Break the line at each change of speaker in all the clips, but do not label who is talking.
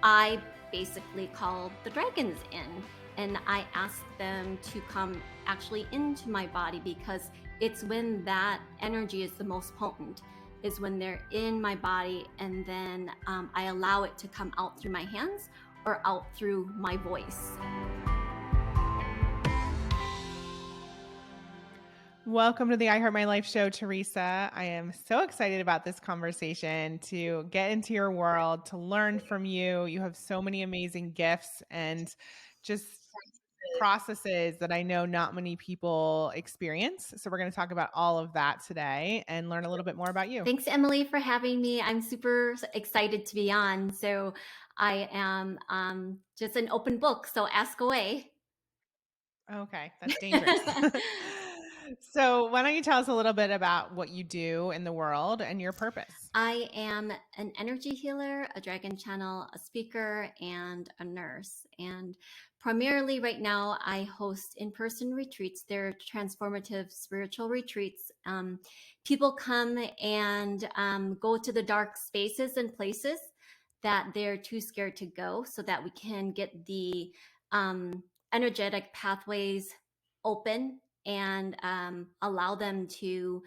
I basically called the dragons in and I asked them to come actually into my body because it's when that energy is the most potent, is when they're in my body, and then I allow it to come out through my hands or out through my voice.
Welcome to the I Heart My Life show, Theresa. I am so excited about this conversation to get into your world, to learn from you. You have so many amazing gifts and just processes that I know not many people experience. So we're going to talk about all of that today and learn a little bit more about you.
Thanks, Emily, for having me. I'm super excited to be on. So I am just an open book, so ask away.
Okay, that's dangerous. So why don't you tell us a little bit about what you do in the world and your purpose?
I am an energy healer, a dragon channel, a speaker, and a nurse. And primarily right now, I host in-person retreats. They're transformative spiritual retreats. People come and go to the dark spaces and places that they're too scared to go so that we can get the energetic pathways open and allow them to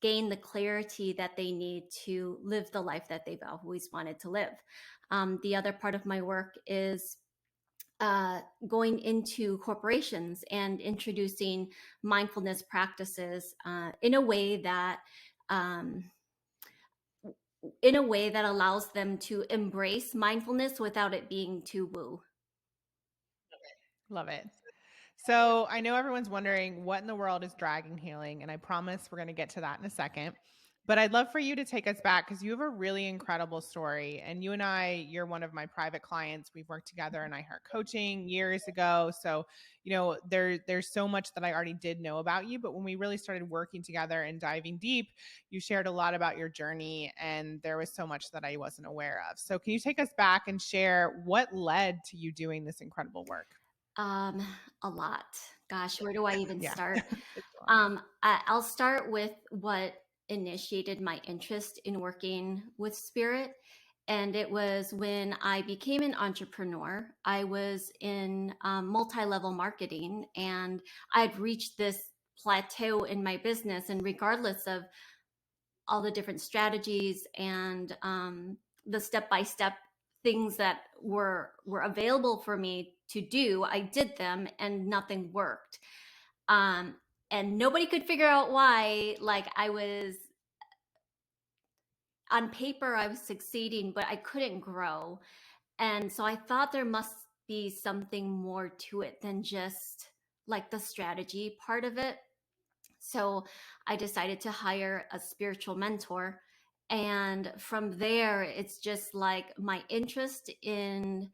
gain the clarity that they need to live the life that they've always wanted to live. The other part of my work is going into corporations and introducing mindfulness practices in a way that allows them to embrace mindfulness without it being too woo.
Love it. So I know everyone's wondering what in the world is dragon healing, and I promise we're going to get to that in a second. But I'd love for you to take us back because you have a really incredible story. And you and you're one of my private clients. We've worked together in I Heart Coaching years ago. So, there's so much that I already did know about you. But when we really started working together and diving deep, you shared a lot about your journey, and there was so much that I wasn't aware of. So can you take us back and share what led to you doing this incredible work?
A lot. Gosh, where do I even
Yeah.
start? I'll start with what initiated my interest in working with spirit. And it was when I became an entrepreneur. I was in multi-level marketing and I'd reached this plateau in my business. And regardless of all the different strategies and the step-by-step things that were available for me to do, I did them and nothing worked. And nobody could figure out why. Like, I was on paper, I was succeeding, but I couldn't grow. And so I thought there must be something more to it than just like the strategy part of it. So I decided to hire a spiritual mentor. And from there, it's just like my interest in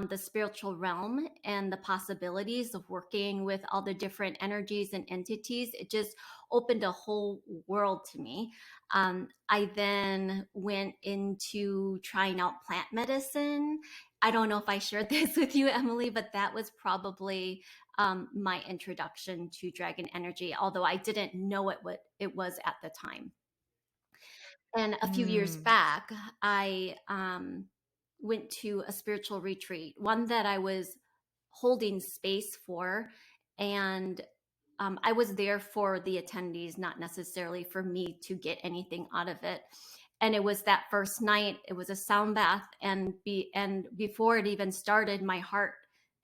the spiritual realm and the possibilities of working with all the different energies and entities. It just opened a whole world to me. I then went into trying out plant medicine. I don't know if I shared this with you, Emily, but that was probably my introduction to dragon energy, although I didn't know what it was at the time. And a few years
Mm.
back, I went to a spiritual retreat, one that I was holding space for. And I was there for the attendees, not necessarily for me to get anything out of it. And it was that first night, it was a sound bath. And before it even started, my heart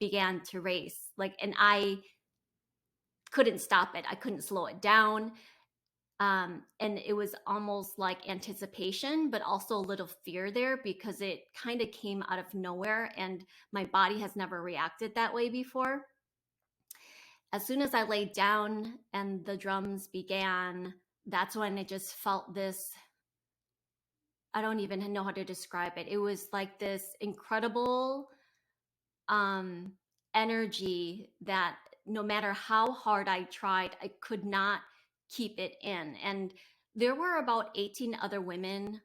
began to race. And I couldn't stop it. I couldn't slow it down. And it was almost like anticipation, but also a little fear there because it kind of came out of nowhere and my body has never reacted that way before. As soon as I laid down and the drums began, that's when I just felt this. I don't even know how to describe it. It was like this incredible energy that no matter how hard I tried, I could not keep it in. And there were about 18 other women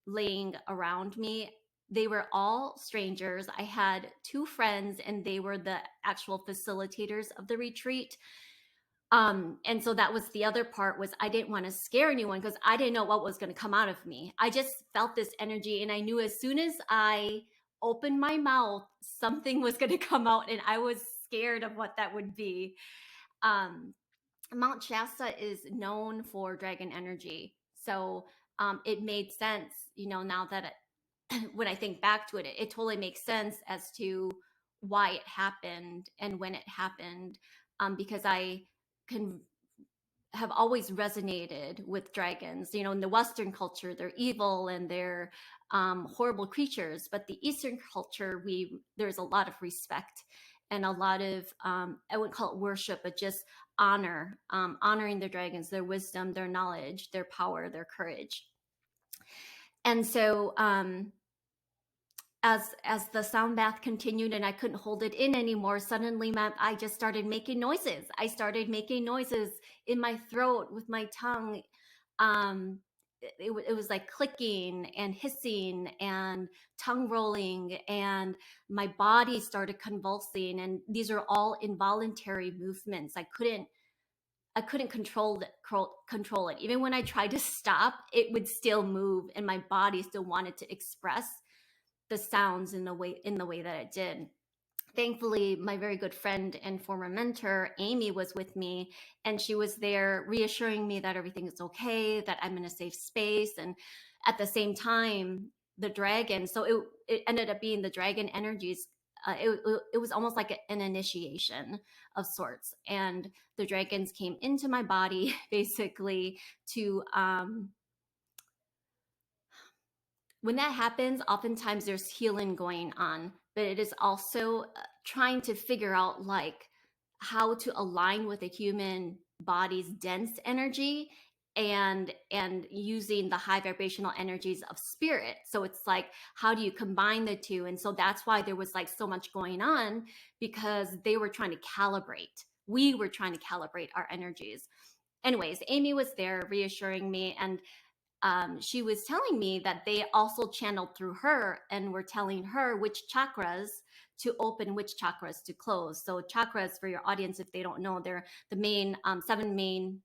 laying around me. They were all strangers. I had two friends and they were the actual facilitators of the retreat. And so that was the other part, was I didn't want to scare anyone because I didn't know what was going to come out of me. I just felt this energy and I knew as soon as I opened my mouth, something was going to come out, and I was scared of what that would be. Um, Mount Shasta is known for dragon energy. So it made sense, now that when I think back to it, it totally makes sense as to why it happened and when it happened. Because I can have always resonated with dragons. In the Western culture, they're evil and they're horrible creatures, but the Eastern culture, there's a lot of respect and a lot of I wouldn't call it worship, but just honor, honoring the dragons, their wisdom, their knowledge, their power, their courage. And so as the sound bath continued and I couldn't hold it in anymore, suddenly I just started making noises. I started making noises in my throat with my tongue. It was like clicking and hissing and tongue rolling, and my body started convulsing. And these are all involuntary movements. I couldn't control it. Even when I tried to stop, it would still move, and my body still wanted to express the sounds in the way that it did. Thankfully, my very good friend and former mentor, Amy, was with me, and she was there reassuring me that everything is okay, that I'm in a safe space. And at the same time, the dragon, so it ended up being the dragon energies. It was almost like an initiation of sorts. And the dragons came into my body basically to when that happens, oftentimes there's healing going on, but it is also trying to figure out like how to align with a human body's dense energy and using the high vibrational energies of spirit. So it's like, how do you combine the two? And so that's why there was like so much going on, because they were trying to calibrate. We were trying to calibrate our energies. Anyways, Amy was there reassuring me, and she was telling me that they also channeled through her and were telling her which chakras to open, which chakras to close. So chakras, for your audience, if they don't know, they're the main seven main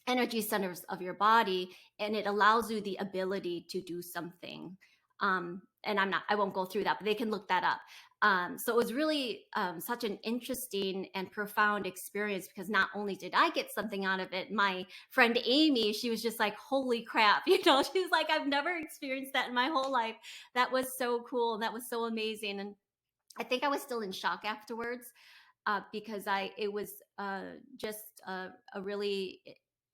energy centers of your body, and it allows you the ability to do something. And I won't go through that, but they can look that up. So it was really such an interesting and profound experience, because not only did I get something out of it, my friend Amy, she was just like, holy crap, she's like, I've never experienced that in my whole life. That was so cool. That was so amazing. And I think I was still in shock afterwards, because it was just a really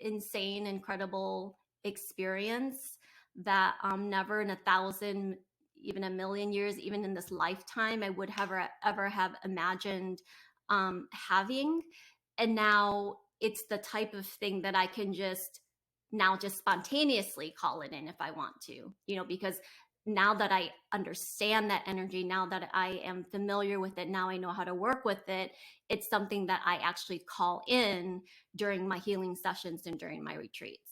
insane, incredible experience that never in 1,000, even a million years, even in this lifetime, I would ever have imagined having. And now it's the type of thing that I can just spontaneously call it in if I want to, because now that I understand that energy, now that I am familiar with it, now I know how to work with it. It's something that I actually call in during my healing sessions and during my retreats.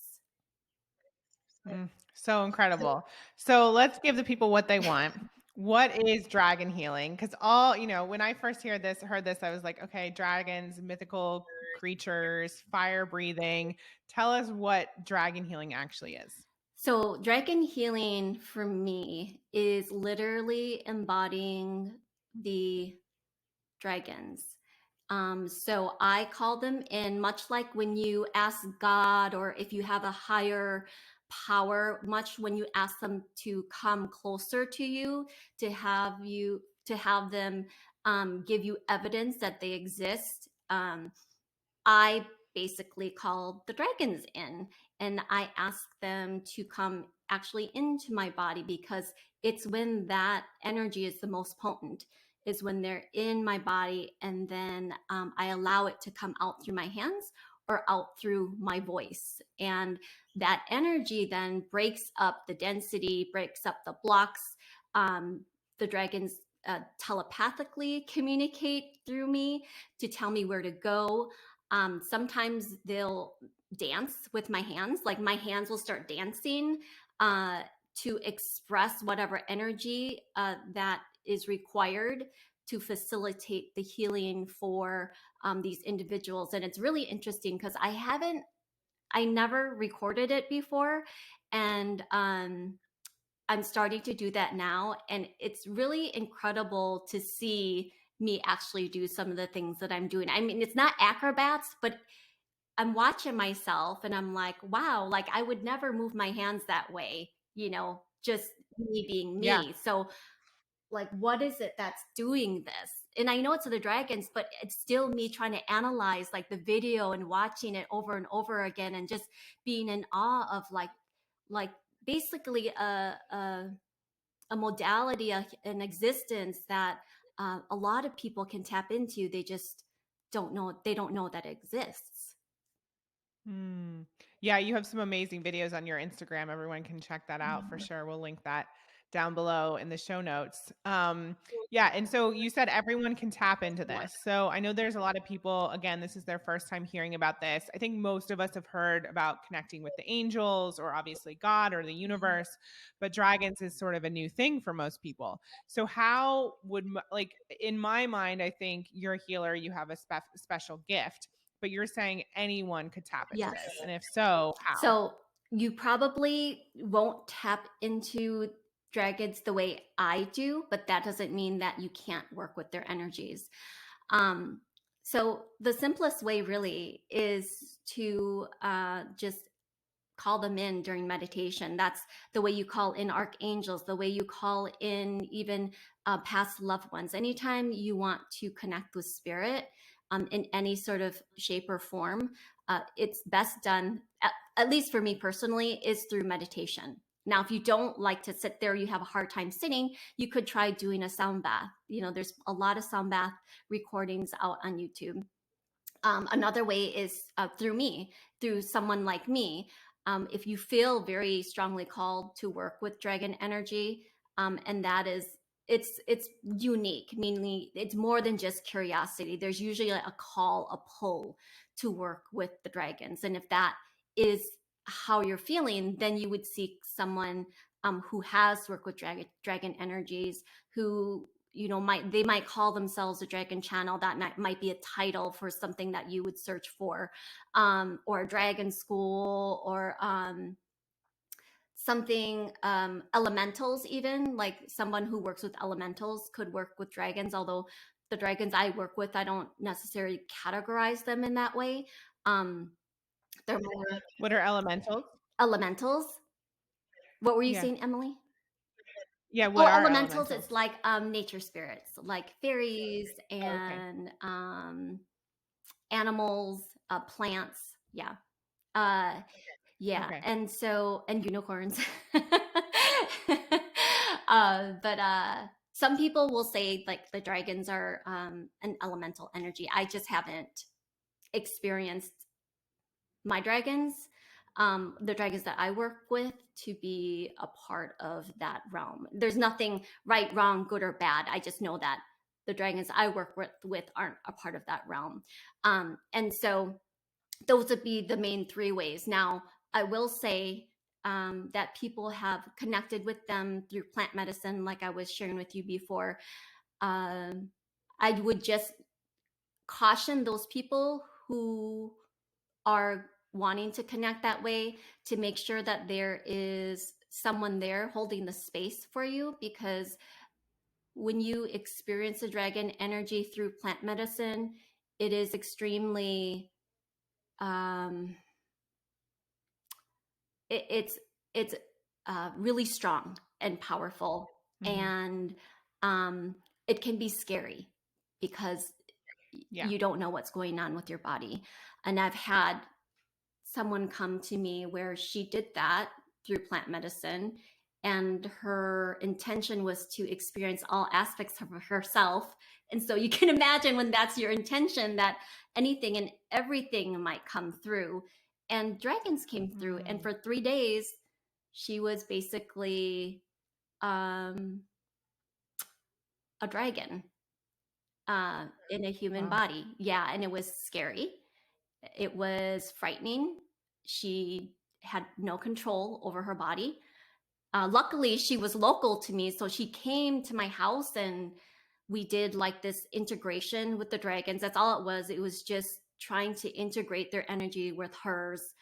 So incredible. So let's give the people what they want. What is dragon healing? Because when I first heard this, I was like, okay, dragons, mythical creatures, fire breathing. Tell us what dragon healing actually is.
So, dragon healing for me is literally embodying the dragons. So I call them in, much like when you ask God, or if you have a higher power, much when you ask them to come closer to you, to have them give you evidence that they exist. I basically call the dragons in, and I ask them to come actually into my body, because it's when that energy is the most potent, is when they're in my body, and then I allow it to come out through my hands or out through my voice. And that energy then breaks up the density, breaks up the blocks. The dragons telepathically communicate through me to tell me where to go. Sometimes they'll dance with my hands, like my hands will start dancing to express whatever energy that is required to facilitate the healing for these individuals. And it's really interesting, because I never recorded it before. And I'm starting to do that now, and it's really incredible to see me actually do some of the things that I'm doing. I mean, it's not acrobats, but I'm watching myself and I'm like, wow, like I would never move my hands that way, just me being
Yeah.
me. So, like, what is it that's doing this? And I know it's the dragons, but it's still me trying to analyze like the video and watching it over and over again and just being in awe of like basically a modality, an existence that a lot of people can tap into. They just don't know that it exists.
Mm. Yeah, you have some amazing videos on your Instagram. Everyone can check that out for sure. We'll link that down below in the show notes. Yeah, and so you said everyone can tap into this. So I know there's a lot of people, again, this is their first time hearing about this. I think most of us have heard about connecting with the angels or obviously God or the universe, but dragons is sort of a new thing for most people. So how would, like, in my mind, I think you're a healer, you have a special gift, but you're saying anyone could tap into
Yes.
this. And if so, how?
So you probably won't tap into dragons the way I do, but that doesn't mean that you can't work with their energies. Um, so the simplest way really is to just call them in during meditation. That's the way you call in archangels, the way you call in even past loved ones. Anytime you want to connect with spirit in any sort of shape or form, it's best done, at least for me personally, is through meditation. Now, if you don't like to sit there, you have a hard time sitting, you could try doing a sound bath. There's a lot of sound bath recordings out on YouTube. Another way is through someone like me. If you feel very strongly called to work with dragon energy, and that is, it's unique, meaning it's more than just curiosity. There's usually a call, a pull to work with the dragons, and if that is how you're feeling, then you would seek someone who has worked with dragon energies, who they might call themselves a dragon channel. That might be a title for something that you would search for, or a dragon school, or something, elementals, even like someone who works with elementals could work with dragons, although the dragons I work with, I don't necessarily categorize them in that way. They're more
What are elementals?
elementals. What were you
Yeah.
saying, Emily?
Yeah, what
Oh,
are
elementals,
elementals?
it's like nature spirits, like fairies
Oh, okay.
and animals, plants. Yeah. Uh yeah,
Okay.
and unicorns. But some people will say like the dragons are an elemental energy. I just haven't experienced my dragons, the dragons that I work with, to be a part of that realm. There's nothing right, wrong, good, or bad. I just know that the dragons I work with aren't a part of that realm. And so those would be the main three ways. Now, I will say that people have connected with them through plant medicine, like I was sharing with you before. Um, I would just caution those people who are wanting to connect that way to make sure that there is someone there holding the space for you, because when you experience a dragon energy through plant medicine, it is extremely um, it's really strong and powerful,
Hmm.
and um, it can be scary because
Yeah.
you don't know what's going on with your body. And I've had someone come to me where she did that through plant medicine, and her intention was to experience all aspects of herself. And so you can imagine, when that's your intention, that anything and everything might come through. And dragons came through, and
Mm.
for 3 days she was basically um, a dragon in a human
Wow.
body. Yeah, and it was scary. It was frightening. She had no control over her body. Luckily, she was local to me, so she came to my house and we did like this integration with the dragons. That's all it was. It was just trying to integrate their energy with hers,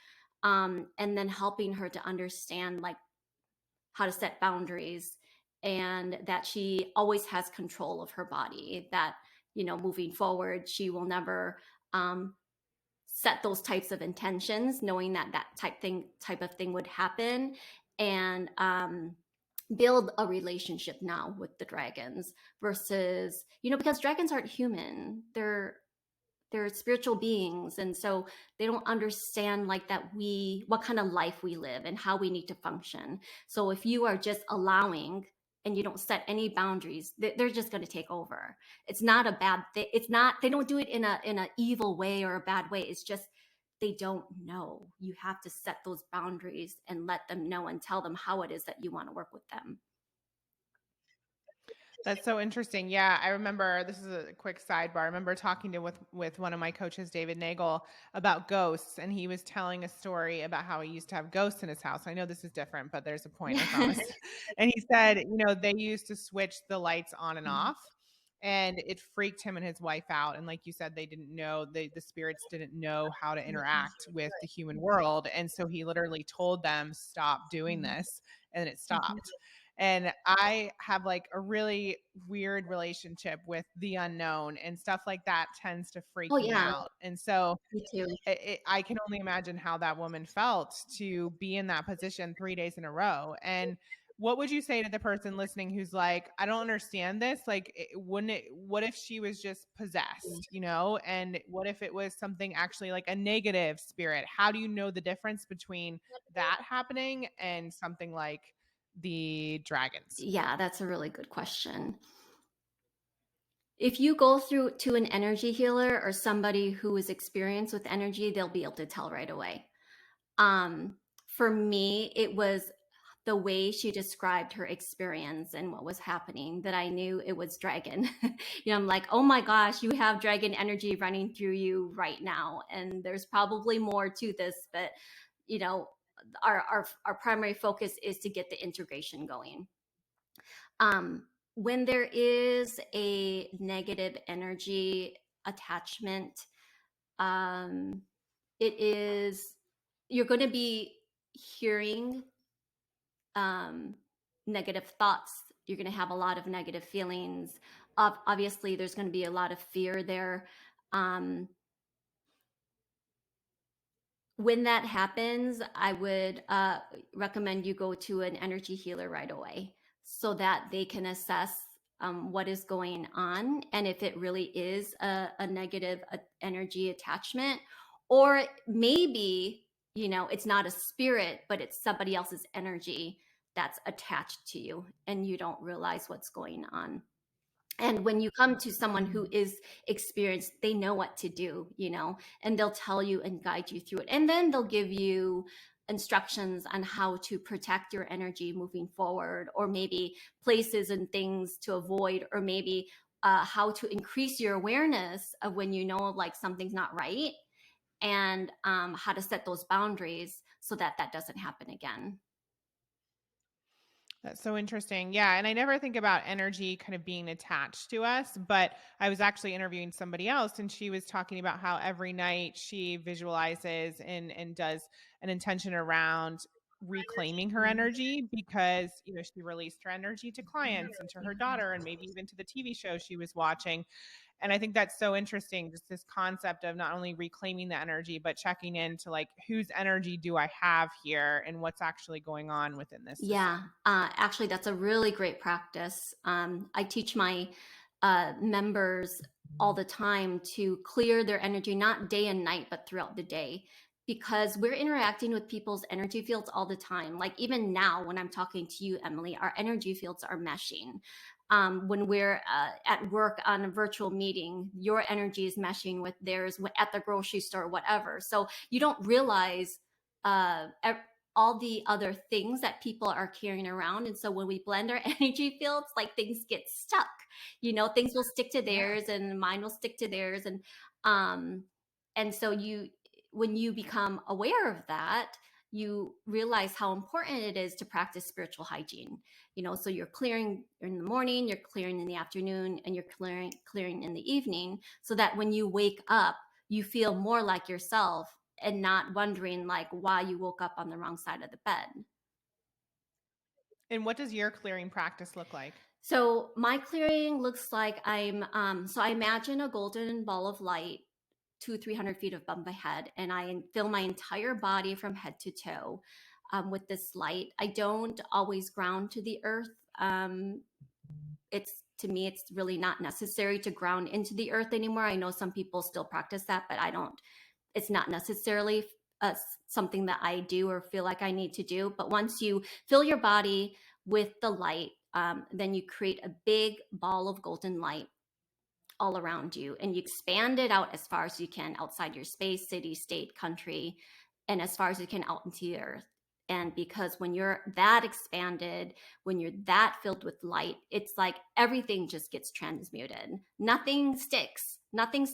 and then helping her to understand like how to set boundaries, and that she always has control of her body, that, moving forward, she will never um, set those types of intentions, knowing that type of thing would happen, and build a relationship now with the dragons versus, because dragons aren't human. They're spiritual beings, and so they don't understand like that, we what kind of life we live and how we need to function. So if you are just allowing and you don't set any boundaries, they're just going to take over. It's not a bad thing. It's not, they don't do it in a evil way or a bad way. It's just they don't know. You have to set those boundaries and let them know and tell them how it is that you want to work with them.
That's so interesting. Yeah, I remember, this is a quick sidebar. I remember talking to with one of my coaches, David Nagel, about ghosts, and he was telling a story about how he used to have ghosts in his house. I know this is different, but there's a point, I promise. And he said, they used to switch the lights on and off, and it freaked him and his wife out. And like you said, they didn't know, the spirits didn't know how to interact with the human world, and so he literally told them, "Stop doing this," and it stopped. And I have like a really weird relationship with the unknown, and stuff like that tends to freak
Oh
me
yeah,
out. And so
me too.
I can only imagine how that woman felt to be in that position 3 days in a row. And what would you say to the person listening who's like, I don't understand this? Like, what if she was just possessed, And what if it was something actually like a negative spirit? How do you know the difference between that happening and something like the dragons?
Yeah, that's a really good question. If you go through to an energy healer or somebody who is experienced with energy, they'll be able to tell right away. Um, for me, it was the way she described her experience and what was happening that I knew it was dragon. I'm like, oh my gosh, you have dragon energy running through you right now. And there's probably more to this, but you know, our primary focus is to get the integration going. When there is a negative energy attachment, um, it is, you're going to be hearing negative thoughts. You're going to have a lot of negative feelings. Obviously, there's going to be a lot of fear there. Um, when that happens, I would recommend you go to an energy healer right away so that they can assess what is going on and if it really is a negative energy attachment, or maybe, it's not a spirit, but it's somebody else's energy that's attached to you and you don't realize what's going on. And when you come to someone who is experienced, they know what to do, and they'll tell you and guide you through it. And then they'll give you instructions on how to protect your energy moving forward, or maybe places and things to avoid, or maybe how to increase your awareness of when you know like something's not right, and how to set those boundaries so that that doesn't happen again.
That's so interesting. Yeah. And I never think about energy kind of being attached to us, but I was actually interviewing somebody else, and she was talking about how every night she visualizes and does an intention around reclaiming her energy, because, she released her energy to clients and to her daughter and maybe even to the TV show she was watching. And I think that's so interesting, just this concept of not only reclaiming the energy, but checking into like, whose energy do I have here and what's actually going on within this
Yeah,
system.
actually, that's a really great practice. I teach my members all the time to clear their energy, not day and night, but throughout the day, because we're interacting with people's energy fields all the time. Like even now, when I'm talking to you, Emily, our energy fields are meshing. When we're at work on a virtual meeting, your energy is meshing with theirs at the grocery store, whatever. So you don't realize uh, all the other things that people are carrying around. And so when we blend our energy fields, like things get stuck, things will stick to
Yeah.
theirs and mine will stick to theirs. Um, and so when you become aware of that, you realize how important it is to practice spiritual hygiene. So you're clearing in the morning, you're clearing in the afternoon, and you're clearing in the evening, so that when you wake up, you feel more like yourself and not wondering like why you woke up on the wrong side of the bed.
And what does your clearing practice look like?
So my clearing looks like so I imagine a golden ball of light 300 feet above my head, and I fill my entire body from head to toe with this light. I don't always ground to the earth. It's to me, it's really not necessary to ground into the earth anymore. I know some people still practice that, but I don't. It's not necessarily uh, something that I do or feel like I need to do. But once you fill your body with the light, then you create a big ball of golden light all around you, and you expand it out as far as you can outside your space, city, state, country, and as far as you can out into the earth. And because when you're that expanded, when you're that filled with light, it's like everything just gets transmuted. Nothing sticks. Nothing.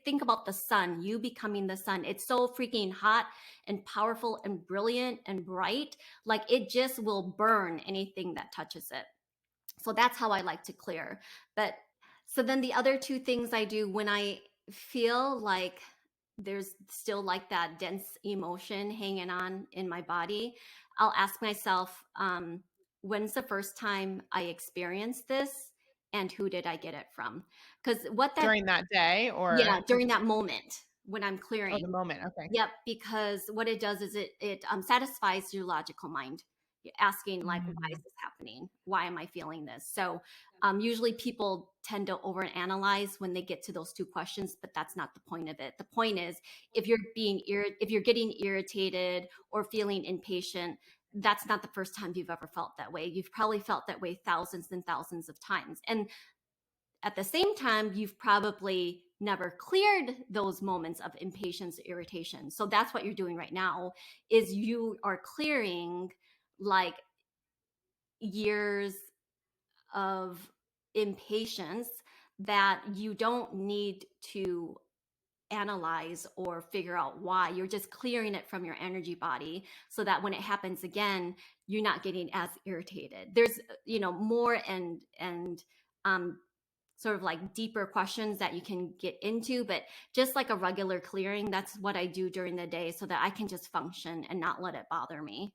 Think about the sun, you becoming the sun. It's so freaking hot and powerful and brilliant and bright. Like it just will burn anything that touches it. So that's how I like to clear. But so then the other two things I do when I feel like there's still like that dense emotion hanging on in my body, I'll ask myself, when's the first time I experienced this and who did I get it from? Because what that,
During that day
yeah,
or
during that moment when I'm
oh, the
clearing.
moment. Okay.
Yep, because what it does is it satisfies your logical mind. You're asking like, why is
Mhm.
this happening? Why am I feeling this? So usually people tend to overanalyze when they get to those two questions, but that's not the point of it. The point is, if you're getting irritated or feeling impatient, that's not the first time you've ever felt that way. You've probably felt that way thousands and thousands of times, and at the same time, you've probably never cleared those moments of impatience, irritation. So that's what you're doing right now is you are clearing like years of impatience that you don't need to analyze or figure out why. You're just clearing it from your energy body so that when it happens again, you're not getting as irritated. There's, more and um sort of like deeper questions that you can get into, but just like a regular clearing, that's what I do during the day so that I can just function and not let it bother me.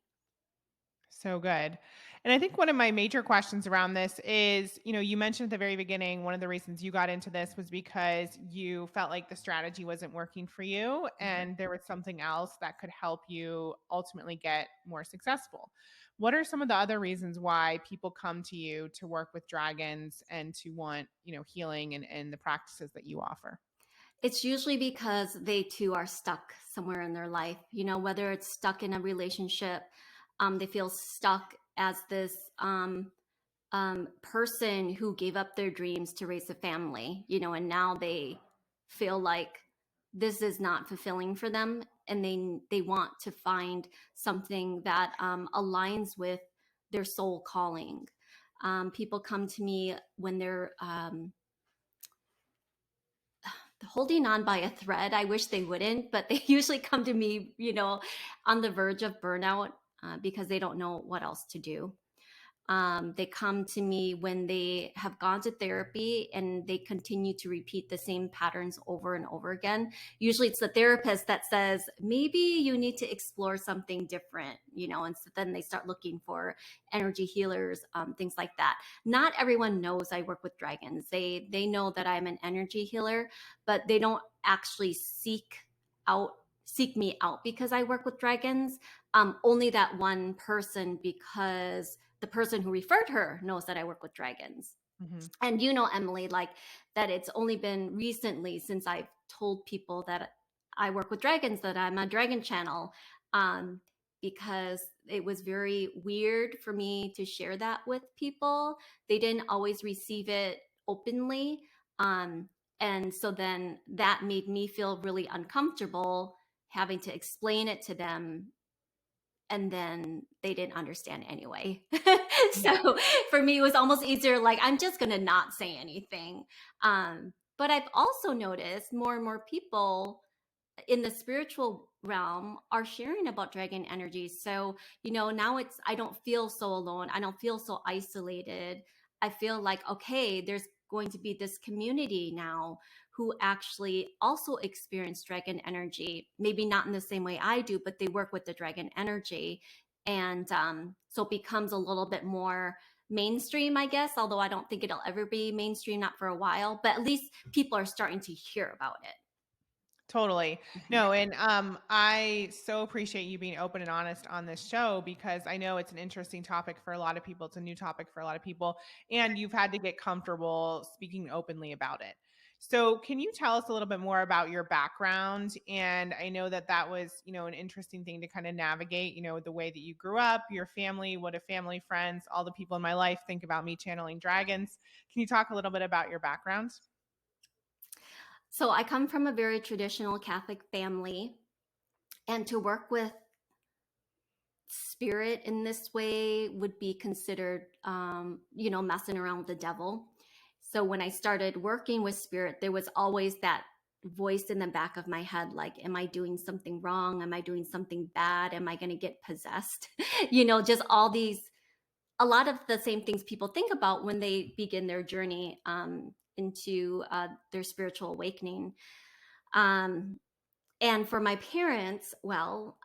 So good. And I think one of my major questions around this is, you mentioned at the very beginning, one of the reasons you got into this was because you felt like the strategy wasn't working for you and there was something else that could help you ultimately get more successful. What are some of the other reasons why people come to you to work with dragons and to want, healing and the practices that you offer?
It's usually because they too are stuck somewhere in their life, whether it's stuck in a relationship, they feel stuck as this person who gave up their dreams to raise a family, and now they feel like this is not fulfilling for them, and they want to find something that aligns with their soul calling. People come to me when they're holding on by a thread. I wish they wouldn't, but they usually come to me, on the verge of burnout because they don't know what else to do. They come to me when they have gone to therapy and they continue to repeat the same patterns over and over again. Usually it's the therapist that says, maybe you need to explore something different, and so then they start looking for energy healers, things like that. Not everyone knows I work with dragons. They know that I'm an energy healer, but they don't actually seek me out because I work with dragons. Only that one person, because the person who referred her knows that I work with dragons.
Mhm.
And Emily, like that it's only been recently since I've told people that I work with dragons, that I'm a dragon channel, um, because it was very weird for me to share that with people. They didn't always receive it openly. Um, and so then that made me feel really uncomfortable having to explain it to them, and then they didn't understand anyway.
Yeah.
So for me, it was almost easier, like, I'm just going to not say anything. But I've also noticed more and more people in the spiritual realm are sharing about dragon energies. So, now I don't feel so alone. I don't feel so isolated. I feel like, okay, there's going to be this community now who actually also experience dragon energy. Maybe not in the same way I do, but they work with the dragon energy. And so it becomes a little bit more mainstream, I guess, although I don't think it'll ever be mainstream, not for a while, but at least people are starting to hear about it.
Totally.
Mhm.
No, and I so appreciate you being open and honest on this show because I know it's an interesting topic for a lot of people. It's a new topic for a lot of people, and you've had to get comfortable speaking openly about it. So, can you tell us a little bit more about your background? And I know that that was, an interesting thing to kind of navigate, the way that you grew up, your family, what a family, friends, all the people in my life think about me channeling dragons. Can you talk a little bit about your background?
So I come from a very traditional Catholic family, and to work with spirit in this way would be considered, messing around with the devil. So when I started working with spirit, there was always that voice in the back of my head like, am I doing something wrong? Am I doing something bad? Am I going to get possessed? Just all these, a lot of the same things people think about when they begin their journey into their spiritual awakening. Um, and for my parents, well,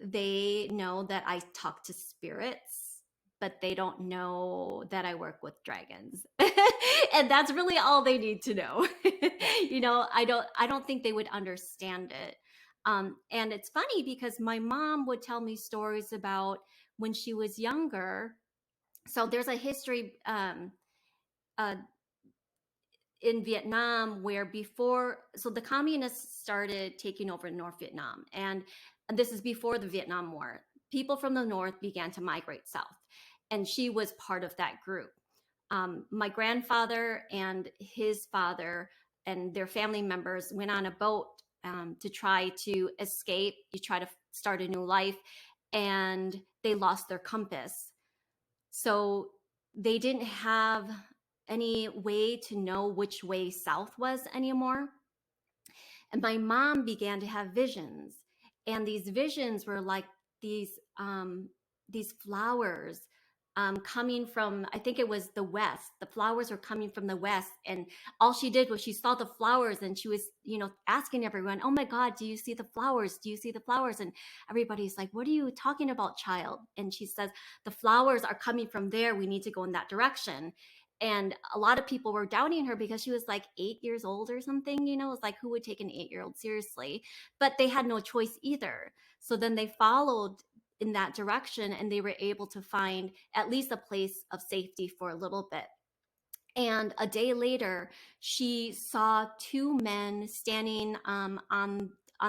they know that I talk to spirits, but they don't know that I work with dragons. And that's really all they need to know.
Yeah.
I don't think they would understand it. And it's funny because my mom would tell me stories about when she was younger. So there's a history, uh, in Vietnam where before, so the communists started taking over North Vietnam, and this is before the Vietnam War. People from the north began to migrate south, and she was part of that group. My grandfather and his father and their family members went on a boat to try to escape, you try to start a new life, and they lost their compass. So they didn't have any way to know which way south was anymore. And my mom began to have visions. And these visions were like these flowers coming from, I think it was the west. The flowers were coming from the west, and all she did was she saw the flowers, and she was, asking everyone, "Oh my God, do you see the flowers? Do you see the flowers?" And everybody's like, "What are you talking about, child?" And she says, "The flowers are coming from there. We need to go in that direction." And a lot of people were doubting her because she was like 8 years old or something. It's like, who would take an 8-year old seriously? But they had no choice either. So then they followed in that direction, and they were able to find at least a place of safety for a little bit. And a day later, she saw two men standing on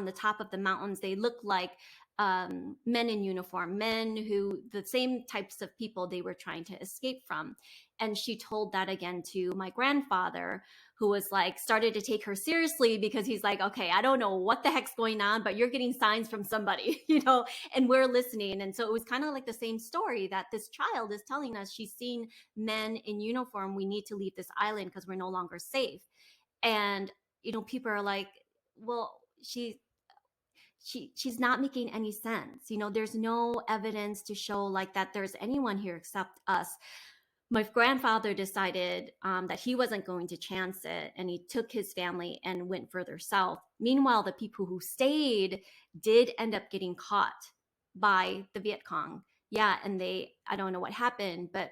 the top of the mountains. They looked like men in uniform, men who, the same types of people they were trying to escape from. And she told that again to my grandfather, who was like, started to take her seriously because he's like, okay, I don't know what the heck's going on, but you're getting signs from somebody, and we're listening. And so it was kind of like the same story that this child is telling us. She's seen men in uniform. We need to leave this island because we're no longer safe. And people are like, well, she's not making any sense. There's no evidence to show like that there's anyone here except us. My grandfather decided that he wasn't going to chance it, and he took his family and went further south. Meanwhile, the people who stayed did end up getting caught by the Viet Cong. Yeah, and I don't know what happened, but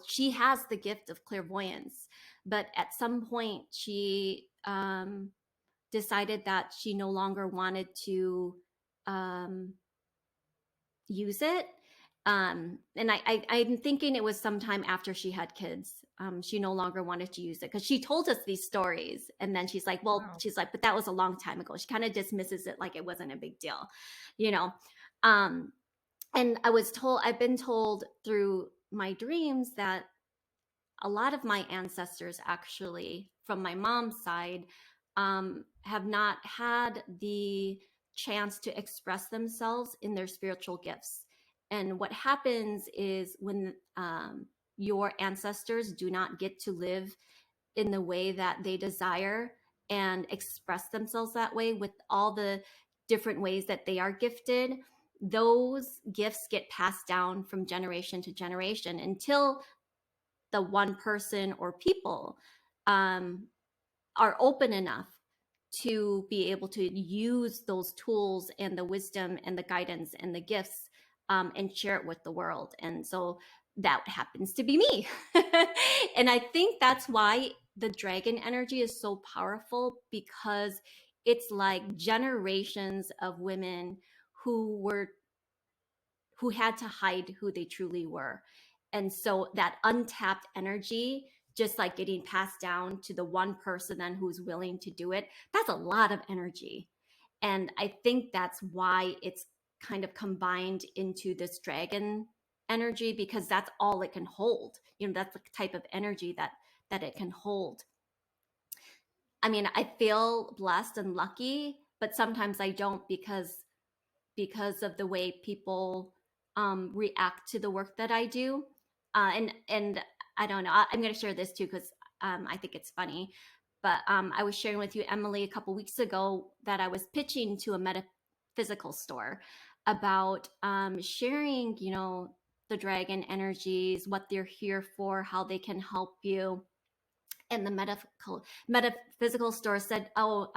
she has the gift of clairvoyance. But at some point, she decided that she no longer wanted to um, use it. And I'm thinking it was sometime after she had kids. She no longer wanted to use it because she told us these stories. And then she's like, well,
Wow.
she's like, but that was a long time ago. She kind of dismisses it like it wasn't a big deal, you know? Um, and I've been told through my dreams that a lot of my ancestors, actually, from my mom's side, have not had the chance to express themselves in their spiritual gifts. And what happens is when your ancestors do not get to live in the way that they desire and express themselves that way with all the different ways that they are gifted, those gifts get passed down from generation to generation until the one person or people um, are open enough to be able to use those tools and the wisdom and the guidance and the gifts and share it with the world. And so that happens to be me. And I think that's why the dragon energy is so powerful, because it's like generations of women who had to hide who they truly were. And so that untapped energy, just like getting passed down to the one person then who's willing to do it, that's a lot of energy. And I think that's why it's kind of combined into this dragon energy, because that's all it can hold. That's the type of energy that it can hold. I mean, I feel blessed and lucky, but sometimes I don't, because of the way people react to the work that I do. And I don't know. I'm going to share this too, because I think it's funny. But I was sharing with you, Emily, a couple weeks ago, that I was pitching to a metaphysical store about sharing, the dragon energies, what they're here for, how they can help you. And the metaphysical store said, "Oh,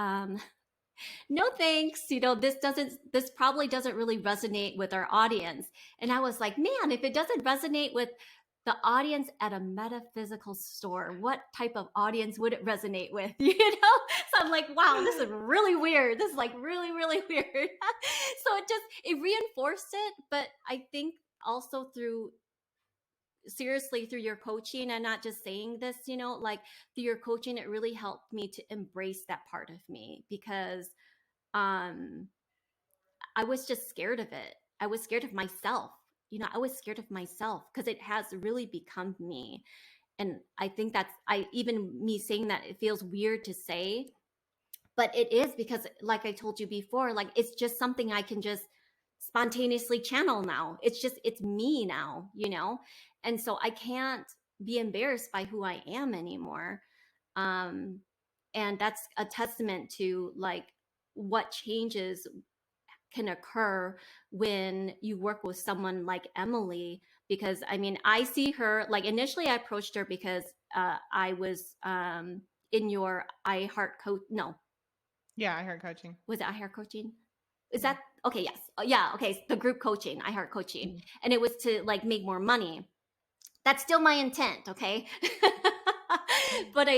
no thanks, this probably doesn't really resonate with our audience." And I was like, man, if it doesn't resonate with the audience at a metaphysical store, what type of audience would it resonate with? So I'm like, wow, this is really weird. This is like really, really weird. So it reinforced it. But I think also through your coaching, and not just saying this, like through your coaching, it really helped me to embrace that part of me, because um I was just scared of it. I was scared of myself. I was scared of myself because it has really become me. And I think even me saying that, it feels weird to say, but it is, because like I told you before, like it's just something I can just spontaneously channel now. It's me now. And so I can't be embarrassed by who I am anymore. Um, and that's a testament to like what changes can occur when you work with someone like Emily. Because I mean, I see her, like initially I approached her because I was in your I Heart Coach. No,
Yeah, I heard coaching.
was it I Heart Coaching? Is
Yeah.
that okay? Yes. Yeah. Okay. The group coaching, I Heart Coaching.
Mhm.
And it was to like make more money. That's still my intent. Okay. But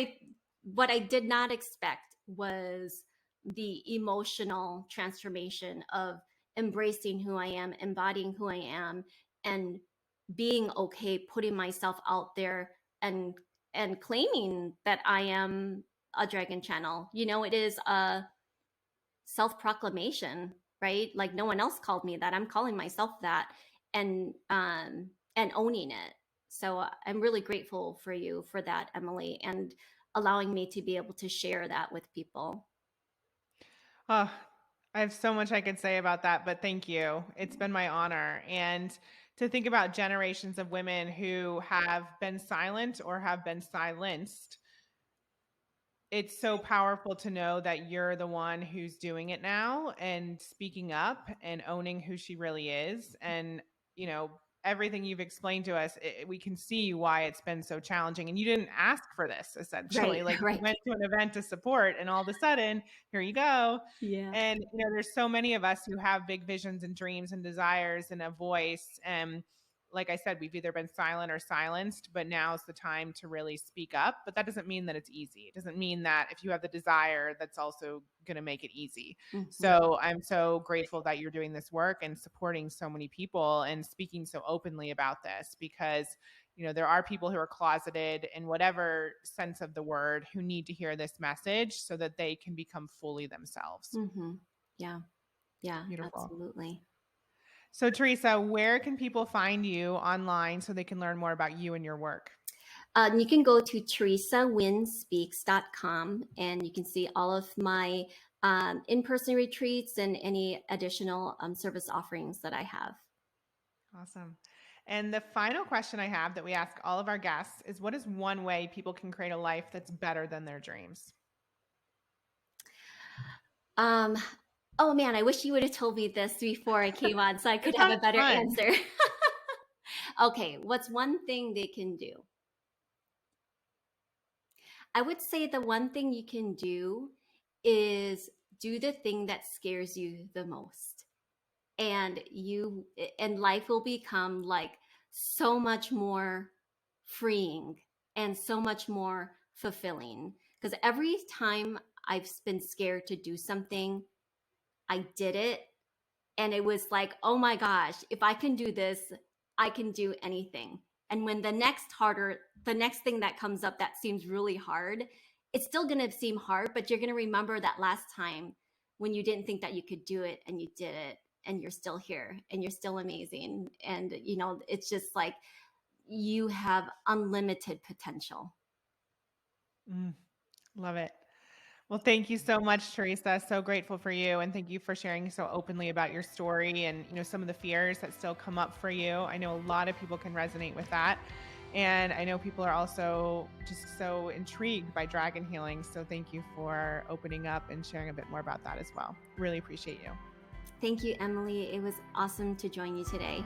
what I did not expect was the emotional transformation of embracing who I am, embodying who I am, and being okay putting myself out there, and claiming that I am a dragon channel. It is a self-proclamation, right? Like no one else called me that. I'm calling myself that, and owning it. So I'm really grateful for you for that, Emily, and allowing me to be able to share that with people.
Oh, I have so much I could say about that, but thank you. It's been my honor. And to think about generations of women who have been silent or have been silenced, it's so powerful to know that you're the one who's doing it now and speaking up and owning who she really is. And, you know, everything you've explained to us, we can see why it's been so challenging. And you didn't ask for this, essentially.
Right,
Like you
right.
went to an event to support, and all of a sudden, here you go.
Yeah.
And, there's so many of us who have big visions and dreams and desires and a voice. And like I said, we've either been silent or silenced, but now's the time to really speak up. But that doesn't mean that it's easy. It doesn't mean that if you have the desire, that's also going to make it easy.
Mm-hmm.
So I'm so grateful that you're doing this work and supporting so many people and speaking so openly about this, because there are people who are closeted in whatever sense of the word who need to hear this message so that they can become fully themselves.
Mm-hmm. Yeah. Yeah,
Beautiful.
absolutely.
So, Theresa, where can people find you online so they can learn more about you and your work?
You can go to theresanguyenspeaks.com, and you can see all of my in-person retreats and any additional service offerings that I have.
Awesome. And the final question I have that we ask all of our guests is, what is one way people can create a life that's better than their dreams?
Um, oh man, I wish you would have told me this before I came on so I
It
could have a
sounds
better
fun.
answer. Okay, what's one thing they can do? I would say the one thing you can do is do the thing that scares you the most. and life will become like so much more freeing and so much more fulfilling, because every time I've been scared to do something, I did it, and it was like, oh my gosh, if I can do this, I can do anything. And when the next thing that comes up that seems really hard, it's still going to seem hard, but you're going to remember that last time when you didn't think that you could do it and you did it, and you're still here and you're still amazing. And it's just like you have unlimited potential.
Mm, love it. Well, thank you so much, Theresa. So grateful for you, and thank you for sharing so openly about your story and some of the fears that still come up for you. I know a lot of people can resonate with that, and I know people are also just so intrigued by dragon healing. So thank you for opening up and sharing a bit more about that as well. Really appreciate you.
Thank you, Emily. It was awesome to join you today.